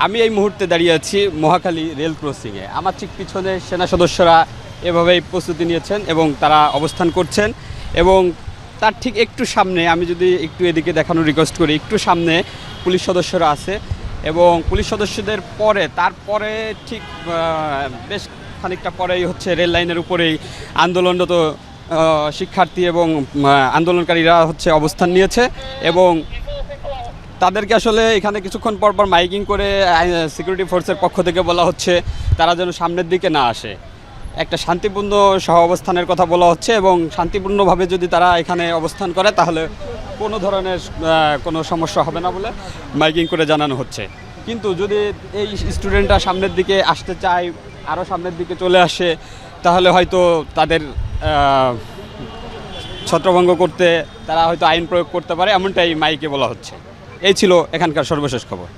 আমি এই মুহূর্তে দাঁড়িয়ে আছি মহাখালী রেল ক্রসিংয়ে। আমার ঠিক পিছনে সেনা সদস্যরা এভাবেই প্রস্তুতি নিয়েছেন এবং তারা অবস্থান করছেন। এবং তার ঠিক একটু সামনে, আমি যদি একটু এদিকে দেখানোর রিকোয়েস্ট করি, একটু সামনে পুলিশ সদস্যরা আছে এবং পুলিশ সদস্যদের পরে তারপরে ঠিক বেশ খানিকটা পরেই হচ্ছে রেল লাইনের উপরেই আন্দোলনরত শিক্ষার্থী এবং আন্দোলনকারীরা হচ্ছে অবস্থান নিয়েছে। এবং তাদেরকে আসলে এখানে কিছুক্ষণ পর পর মাইকিং করে সিকিউরিটি ফোর্সের পক্ষ থেকে বলা হচ্ছে তারা যেন সামনের দিকে না আসে। একটা শান্তিপূর্ণ সহ অবস্থানের কথা বলা হচ্ছে এবং শান্তিপূর্ণভাবে যদি তারা এখানে অবস্থান করে তাহলে কোনো ধরনের কোনো সমস্যা হবে না বলে মাইকিং করে জানানো হচ্ছে। কিন্তু যদি এই স্টুডেন্টরা সামনের দিকে আসতে চায়, আরও সামনের দিকে চলে আসে, তাহলে হয়তো তাদের ছত্রভঙ্গ করতে তারা হয়তো আইন প্রয়োগ করতে পারে, এমনটাই মাইকে বলা হচ্ছে। এই ছিল এখানকার সর্বশেষ খবর।